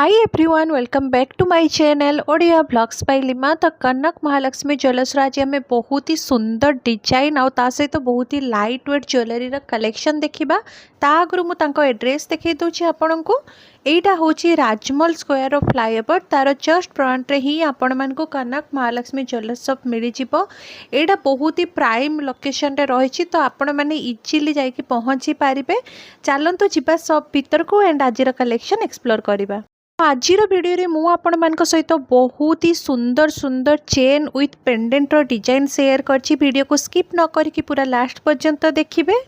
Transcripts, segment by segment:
Hi everyone, welcome back to my channel Odia blogs by Lima. तो Kanak Mahalakshmi jewellers आज आम बहुत ही सुंदर डिजाइन आउ ता सहित बहुत ही लाइट वेट ज्वेलरी कलेक्शन देखा। ता आगु मुझे एड्रेस देखी दूची आपण को। एटा होची राजमहल स्क्वायर ऑफ फ्लाईओवर तार जस्ट फ्रंट रे ही आपण मन को कनक महालक्ष्मी ज्वेलर्स शॉप मिल जिवो। एटा बहुत ही प्राइम लोकेशन रे रही, तो आपण मैंने इजिली जाइए पहुँची पारे। चलतु जीवा शॉप भीतर को एंड आज कलेक्शन एक्सप्लोर करवा। आज भिडियो मु आपण मान सहित बहुत ही सुंदर सुंदर chain with pendant design share करछि। वीडियो को स्किप न करके पूरा लास्ट पर्यंत देखिए।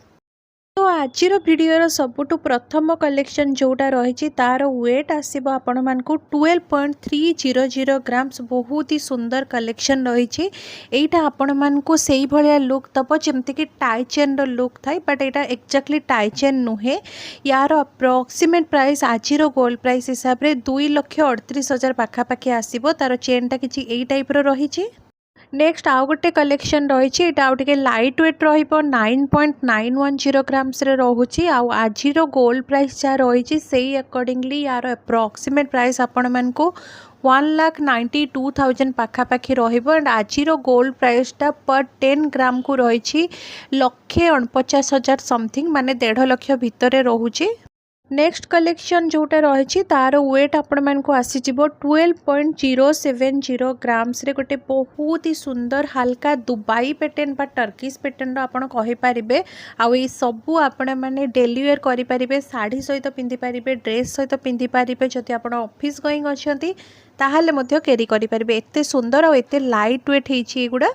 तो आज भिडियो सबुठु प्रथम कलेक्शन जोटा रही तार वेट आसब आपण मानकु 12.300 ग्राम्स। बहुत ही सुंदर कलेक्शन रही। एटा आपण मानकु सेही भलिया लुक दब जमती कि टाई चेन रो लुक थाई, बट एटा एक्जाक्टली टाई चेन नुहे। यार अप्रोक्सीमेट प्राइस आज गोल्ड प्राइस हिसाब से 2,38,000 पाखापाखि आसब। तार चेनटा किसी एई टाइप रही। नेक्स्ट आउ गोटे कलेक्शन रही, आउटे लाइट वेट रहिबो 9.910 ग्राम्स रे रहुची। आज गोल्ड प्राइस जहाँ रही से अकॉर्डिंगली यार अप्रोक्सीमेट प्राइस आपण मानकु 1,92,000 पाखापाखि रहिबो। एंड आज गोल्ड प्राइसटा पर 10 ग्राम को रही 1,49,000 समथिंग, माने 1.5 लाख भितर रहुची। नेक्स्ट कलेक्शन जोटा रही तार वेट आपण मानकु आसी जिवो 12.070 ग्राम्स रे। गोटे बहुत ही सुंदर हल्का दुबई पैटर्न बा टर्किश पैटर्न आपण कहि पारिबे। आउ ए सबु आपण माने डेली वेयर करि पारिबे, साड़ी सहित पिंधि पारिबे, ड्रेस सहित पिंधि पारिबे। जदि आपण ऑफिस गोइंग अछंती ताहले मध्य कैरी करि पारिबे। एते सुंदर और एते लाइट वेट हेछि एगुडा।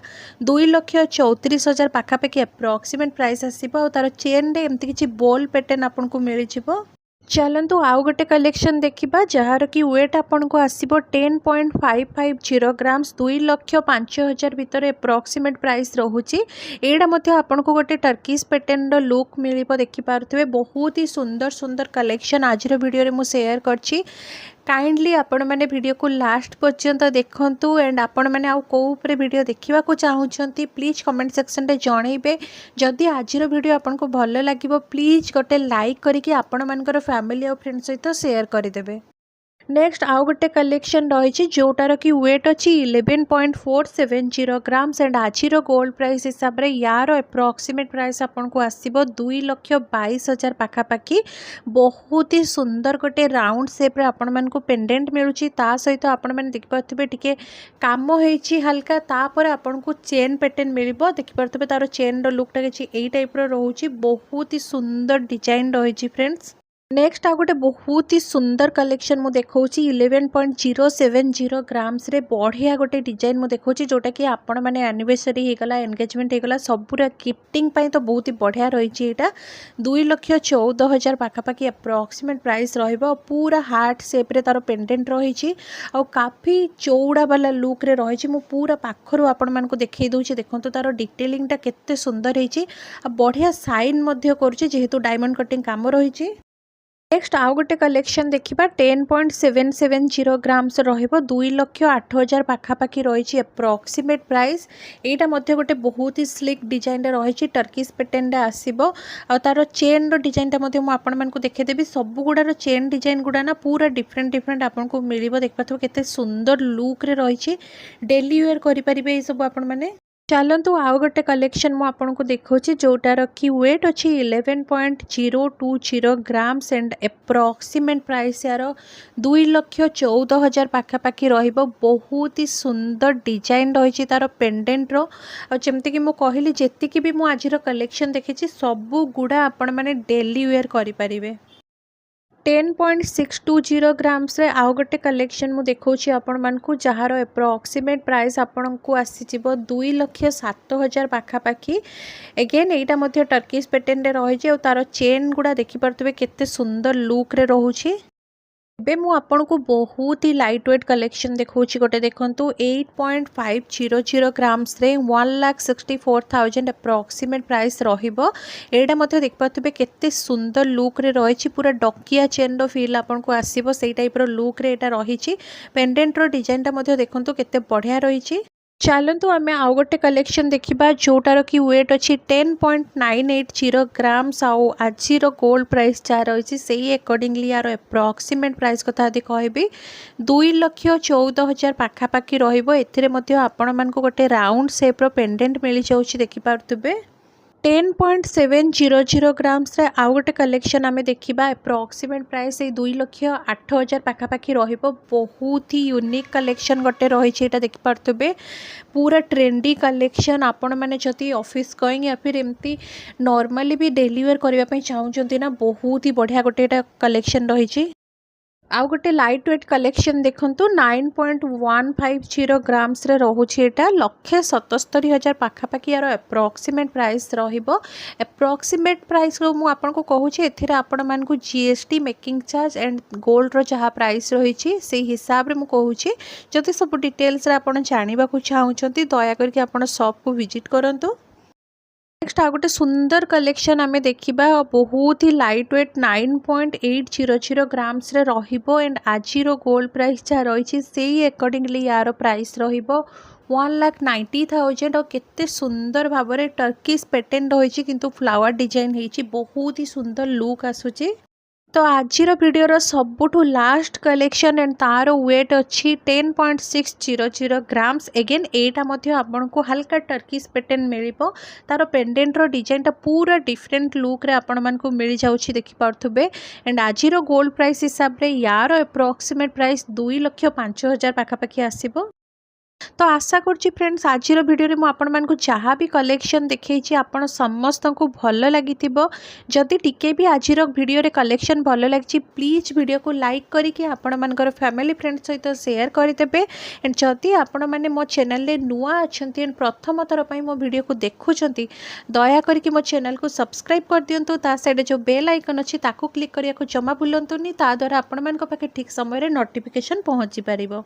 2,34,000 पाखापाखि अप्रोक्सीमेट प्राइस आसीबो। तार चेन रे एमति किछि बोल पैटर्न आपन को मिल जिवो। चलतु आउ गोटे कलेक्शन देखा जार कि वेट आपन को आसब 10.550 ग्राम्स। 2,05,000 भितर अप्रोक्सीमेट प्राइस रोचे। एटा आपन को गोटे टर्किश पैटर्न रो लुक मिल देखिपे। बहुत ही सुंदर सुंदर कलेक्शन आज वीडियो मु शेयर करछि। काइंडली आपण मैंने वीडियो को लास्ट पर्यंत देखंतु। एंड आपण मैंने आउ को ऊपर वीडियो देखा चाहूँगी प्लीज कमेंट सेक्शन रे जनइबे। जदि आज वीडियो आपन को भल लगिवो प्लीज गोटे लाइक करके आपण मानकर फैमिली और फ्रेंड्स सहित शेयर करदेवे। नेक्स्ट आउ गोटे कलेक्शन रही जोटार कि वेट अच्छी 11.470 ग्राम्स। एंड आज गोल्ड प्राइस हिसाब से यार अप्रोक्सीमेट प्राइस आपन को आसब 2,22,000 पाखापाखि। बहुत ही सुंदर गोटे राउंड शेप्रे आपण मान को पेंडेंट मिलूची। ता सहित आपण मैंने देखिपे टिके काम होइछि हल्का। तापर आपन को चेन पैटर्न मिलिबो। देखिपे तार चेन रो लुकटा किछि एई टाइप रो रहउछि। बहुत ही सुंदर डिजाइन रही फ्रेंड्स। नेक्स्ट आ गोटे बहुत ही सुंदर कलेक्शन मु देखौछि 11.070 ग्राम्स रे। बढ़िया गोटे डिजाइन मु देखौछि जोटा कि आपण माने एनिवर्सरी हे गला, एंगेजमेंट हे गला, सबुरा गिफ्टिंग पई तो बहुत ही बढ़िया रही। एटा 2,14,000 पाखापाखि अप्रोक्सीमेट प्राइस रहिबो। पूरा हार्ट शेप रे तार पेंडेंट रही और काफी चौड़ा वाला लुक रे रही। मु पूरा पाखरु आपण मान को देखै दउछि। देखंतु तार डिटेलिंग टा केते सुंदर हेछि। आ बढ़िया साइन मध्य करूछि जेहेतु डायमंड कटिंग काम रही। नेक्स्ट आउ गोटे कलेक्शन देखा 10.770 ग्राम्स रहिबो। 2,08,000 पाखापाखि रही अप्रोक्सीमेट प्राइस। एटा मध्य गोटे बहुत ही स्लिक डिजाइन रही टर्किश पैटर्न आसीबो। आ तार चेन रो डिजाइन टा मध्य मु आपण मान को देखेदेबी। सब गुडार चेन डिजाइन गुडा ना पूरा डिफरेंट डिफरेंट आपन को मिलिबो। देखपाथो केते सुंदर लुक रे रही। डेली वेयर करि परिबे ए सब आपण माने। चलतु आउ गोटे कलेक्शन मु आपन को देखौछि जोटार कि वेट अच्छी 11.020 ग्राम्स। एंड अप्रोक्सीमेट प्राइस यार 2,14,000 पाखापाखि रहिबो। बहुत ही सुंदर डिजाइन रही तार पेंडेंट रो। जमती कि मु कहली जेतिकी भी मु आज कलेक्शन देखिछि सबु गुडा आपण माने डेली वेयर करि परिबे। 10.620 ग्राम्स रे आउ गोटे कलेक्शन मु देखौछि आपण मानकु जहार अप्रोक्सीमेट प्राइस आपण को आसी जिवो 2,07,000 पाखापाखि। एगेन एटा मध्य टर्किश पैटर्न रे रही। तार चेन गुडा देखि परतबे केते सुंदर लुक रे रहउछि। एबे मु आपन को बहुत ही लाइट वेट कलेक्शन देखौछि। गोटे देखंतु 8.500 ग्राम्स रे 1,64,000 अप्रोक्सीमेट प्राइस रहिबो। एटा मध्य देख पाथबे केते सुंदर लुक रे रहिछि। पूरा डकिया चेन रो फील आपन को आसीबो। सेई टाइप रो लुक रे एटा रहिछि। पेंडेंट रो डिजाइन टा मध्य देखंतु केते बढ़िया रहिछि। चलतु आम आउ गोटे कलेक्शन देखा जोटार कि वेट अच्छी 10.980 ग्राम्स आउ आज गोल्ड प्राइस जहाँ रही से अकॉर्डिंगली यार एप्रोक्सीमेट प्राइस कथा यदि कहबी 2,14,000 पाखापाखि आपण मान गोटे राउंड सेप्र पेंडेंट मिल जाऊँगी देखिपे 10.700 ग्राम्स आउ गोटे कलेक्शन आम देखा एप्रोक्सीमेट प्राइस 2,08,000 पाखापाखि बहुत ही यूनिक कलेक्शन गोटे रही देखिपे पूरा ट्रेंडी कलेक्शन आपण मैंने जदि ऑफिस गोइंग या फिर एमती नॉर्मली भी डेली वेयर करने चाहूँगी ना बहुत ही बढ़िया गोटे कलेक्शन रही आउ गोटे लाइट वेट कलेक्शन देखंतु 9.150 ग्राम्स रे रोचे एटा 1,77,000 पाखापाखि यार एप्रोक्सीमेट प्राइस रहिबो एप्रोक्सीमेट प्राइस को मु आपन को कहूची एथिरे आपण मान को GST making charge and gold रो जहाँ प्राइस रही से हिसाब रे मु कहूची जदि सब डिटेल्स रे आपण जानिबा को चाहूचंती दया करके आपण शॉप को विजिट करंतु। नेक्स्ट आ गोटे सुंदर कलेक्शन आम देखा बहुत ही लाइट वेट 9.800 ग्राम्स रे रहिबो एंड आज गोल्ड प्राइस जहाँ रही से अकॉर्डिंगली यार प्राइस रहिबो 1,90,000 और केते सुंदर भाव में टर्किश पैटर्न रही किंतु फ्लावर डिजाइन होती बहुत ही सुंदर लुक आसूची। तो आज वीडियोर सबुठु लास्ट कलेक्शन एंड तार वेट अच्छी 10.600 ग्राम्स एगेन एटा मध्य आपन को हल्का टर्किश पैटर्न मिलिबो तार पेंडेंट डिजाइन टा पूरा डिफरेंट लुक रे आपण मान को मिल जाउछि देखि पारथुबे एंड आज गोल्ड प्राइस हिसाब रे यार एप्रोक्सीमेट प्राइस 2,05,000 पाखापाखि आसीबो। तो आशा करुँची फ्रेंड्स आज वीडियो में आपण मानकु जहाँ भी कलेक्शन देखी आपण समस्त को भल लगी जदि टिके भी आज वीडियो रे कलेक्शन भल लगी प्लीज वीडियो को लाइक करके आपण मानकर फैमिली फ्रेंड्स सहित शेयर करदेवे एंड जदि आपण मैंने मो चैनल रे नुआ अच्छी एंड प्रथम थर पर मो वीडियो को देखुंत दया करके मो चैनल को सब्सक्राइब कर दिंतु ता साइड जो बेल आइकन अच्छी ताकू क्लिक करने को जमा भूलुनी ता द्वारा आपण मान पाखे ठीक समय नोटिफिकेशन पहुँची पारिबो।